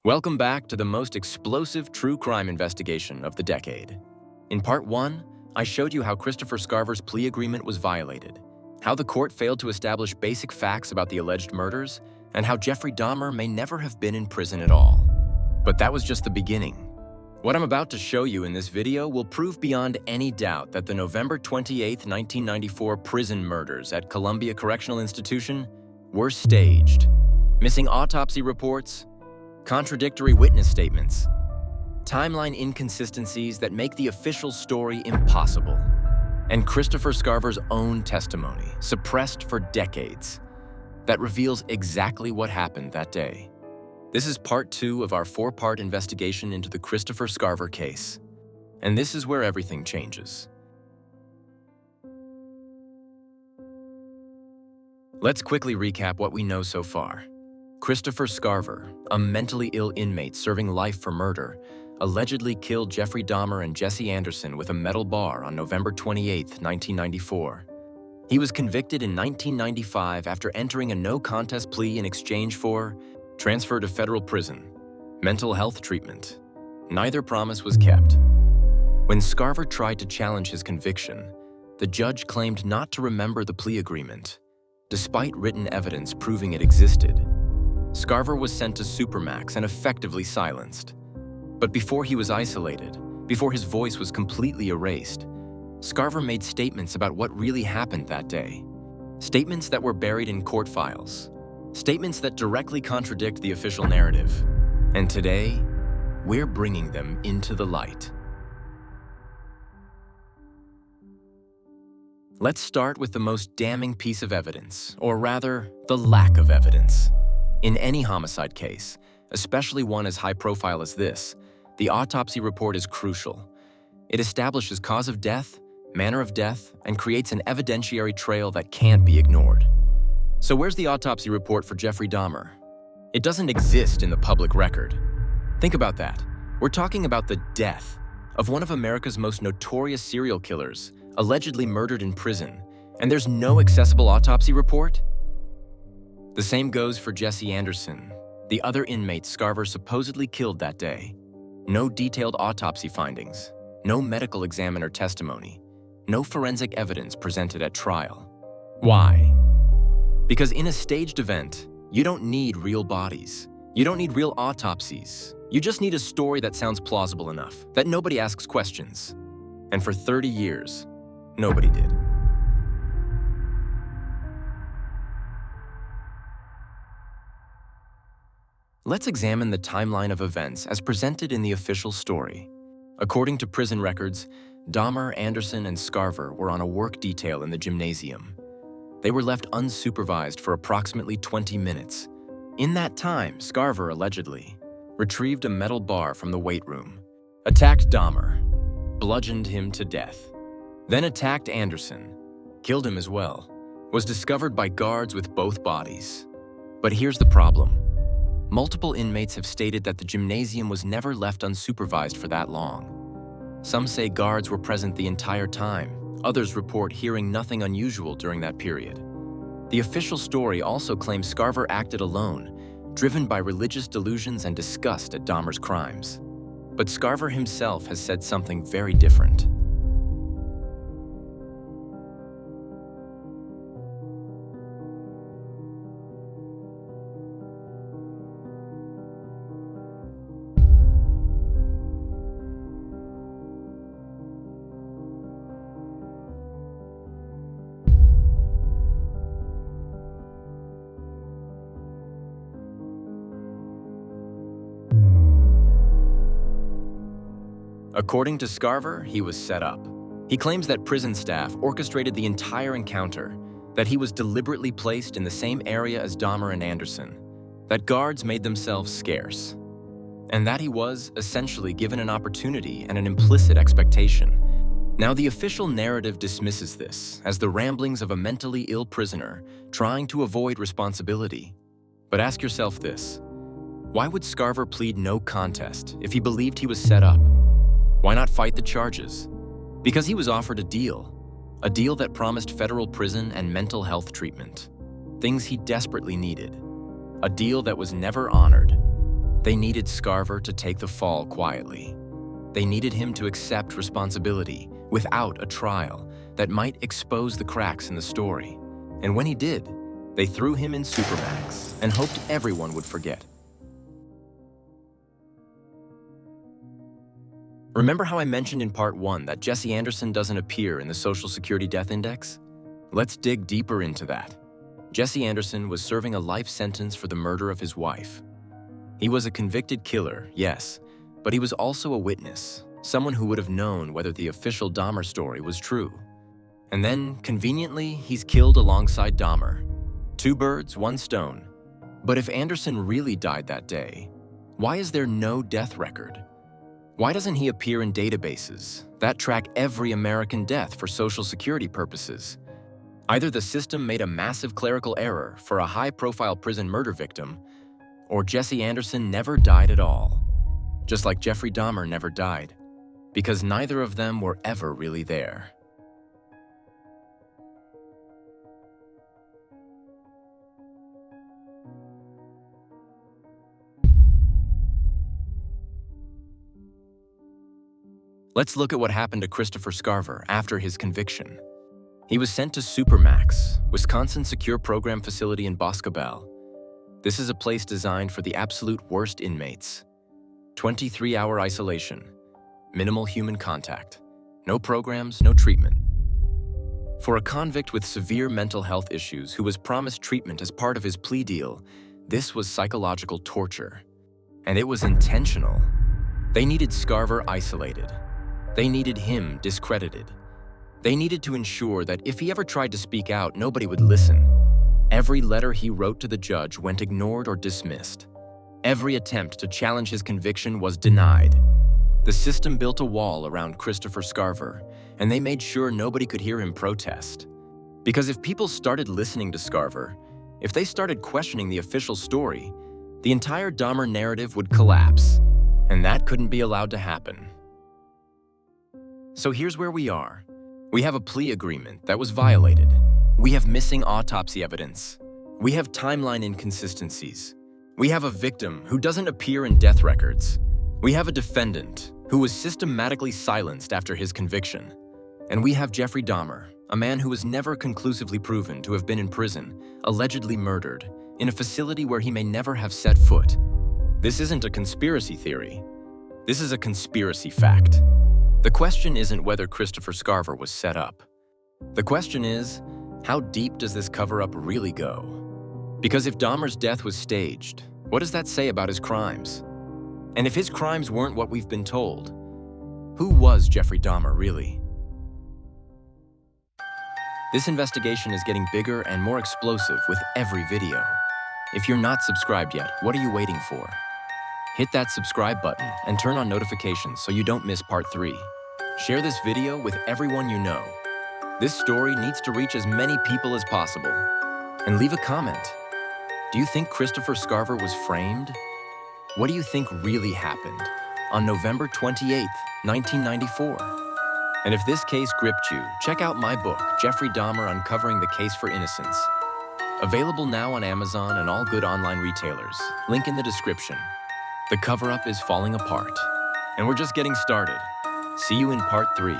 Welcome back to the most explosive true crime investigation of the decade. In part 1, I showed you how Christopher Scarver's plea agreement was violated, how the court failed to establish basic facts about the alleged murders, and how Jeffrey Dahmer may never have been in prison at all. But that was just the beginning. What I'm about to show you in this video will prove beyond any doubt that the November 28, 1994 prison murders at Columbia Correctional Institution were staged. Missing autopsy reports, contradictory witness statements, timeline inconsistencies that make the official story impossible, and Christopher Scarver's own testimony, suppressed for decades, that reveals exactly what happened that day. This is part 2 of our 4-part investigation into the Christopher Scarver case, and this is where everything changes. Let's quickly recap what we know so far. Christopher Scarver, a mentally ill inmate serving life for murder, allegedly killed Jeffrey Dahmer and Jesse Anderson with a metal bar on November 28, 1994. He was convicted in 1995 after entering a no-contest plea in exchange for transfer to federal prison, mental health treatment. Neither promise was kept. When Scarver tried to challenge his conviction, the judge claimed not to remember the plea agreement, despite written evidence proving it existed. Scarver was sent to Supermax and effectively silenced. But before he was isolated, before his voice was completely erased, Scarver made statements about what really happened that day. Statements that were buried in court files. Statements that directly contradict the official narrative. And today, we're bringing them into the light. Let's start with the most damning piece of evidence, or rather, the lack of evidence. In any homicide case, especially one as high-profile as this, the autopsy report is crucial. It establishes cause of death, manner of death, and creates an evidentiary trail that can't be ignored. So where's the autopsy report for Jeffrey Dahmer? It doesn't exist in the public record. Think about that. We're talking about the death of one of America's most notorious serial killers, allegedly murdered in prison, and there's no accessible autopsy report? The same goes for Jesse Anderson, the other inmate Scarver supposedly killed that day. No detailed autopsy findings, no medical examiner testimony, no forensic evidence presented at trial. Why? Because in a staged event, you don't need real bodies. You don't need real autopsies. You just need a story that sounds plausible enough, that nobody asks questions. And for 30 years, nobody did. Let's examine the timeline of events as presented in the official story. According to prison records, Dahmer, Anderson, and Scarver were on a work detail in the gymnasium. They were left unsupervised for approximately 20 minutes. In that time, Scarver allegedly retrieved a metal bar from the weight room, attacked Dahmer, bludgeoned him to death, then attacked Anderson, killed him as well, was discovered by guards with both bodies. But here's the problem. Multiple inmates have stated that the gymnasium was never left unsupervised for that long. Some say guards were present the entire time. Others report hearing nothing unusual during that period. The official story also claims Scarver acted alone, driven by religious delusions and disgust at Dahmer's crimes. But Scarver himself has said something very different. According to Scarver, he was set up. He claims that prison staff orchestrated the entire encounter, that he was deliberately placed in the same area as Dahmer and Anderson, that guards made themselves scarce, and that he was, essentially, given an opportunity and an implicit expectation. Now, the official narrative dismisses this as the ramblings of a mentally ill prisoner trying to avoid responsibility. But ask yourself this: why would Scarver plead no contest if he believed he was set up? Why not fight the charges? Because he was offered a deal that promised federal prison and mental health treatment, things he desperately needed. A deal that was never honored. They needed Scarver to take the fall quietly. They needed him to accept responsibility without a trial that might expose the cracks in the story. And when he did, they threw him in Supermax and hoped everyone would forget. Remember how I mentioned in part 1 that Jesse Anderson doesn't appear in the Social Security Death Index? Let's dig deeper into that. Jesse Anderson was serving a life sentence for the murder of his wife. He was a convicted killer, yes, but he was also a witness, someone who would have known whether the official Dahmer story was true. And then, conveniently, he's killed alongside Dahmer. 2 birds, 1 stone. But if Anderson really died that day, why is there no death record? Why doesn't he appear in databases that track every American death for Social Security purposes? Either the system made a massive clerical error for a high-profile prison murder victim, or Jesse Anderson never died at all. Just like Jeffrey Dahmer never died, because neither of them were ever really there. Let's look at what happened to Christopher Scarver after his conviction. He was sent to Supermax, Wisconsin Secure Program Facility in Boscobel. This is a place designed for the absolute worst inmates. 23-hour isolation, minimal human contact, no programs, no treatment. For a convict with severe mental health issues who was promised treatment as part of his plea deal, this was psychological torture. And it was intentional. They needed Scarver isolated. They needed him discredited. They needed to ensure that if he ever tried to speak out, nobody would listen. Every letter he wrote to the judge went ignored or dismissed. Every attempt to challenge his conviction was denied. The system built a wall around Christopher Scarver, and they made sure nobody could hear him protest. Because if people started listening to Scarver, if they started questioning the official story, the entire Dahmer narrative would collapse, and that couldn't be allowed to happen. So here's where we are. We have a plea agreement that was violated. We have missing autopsy evidence. We have timeline inconsistencies. We have a victim who doesn't appear in death records. We have a defendant who was systematically silenced after his conviction. And we have Jeffrey Dahmer, a man who was never conclusively proven to have been in prison, allegedly murdered, in a facility where he may never have set foot. This isn't a conspiracy theory. This is a conspiracy fact. The question isn't whether Christopher Scarver was set up. The question is, how deep does this cover-up really go? Because if Dahmer's death was staged, what does that say about his crimes? And if his crimes weren't what we've been told, who was Jeffrey Dahmer really? This investigation is getting bigger and more explosive with every video. If you're not subscribed yet, what are you waiting for? Hit that subscribe button and turn on notifications so you don't miss part 3. Share this video with everyone you know. This story needs to reach as many people as possible. And leave a comment. Do you think Christopher Scarver was framed? What do you think really happened on November 28th, 1994? And if this case gripped you, check out my book, Jeffrey Dahmer: Uncovering the Case for Innocence. Available now on Amazon and all good online retailers. Link in the description. The cover-up is falling apart, and we're just getting started. See you in part 3.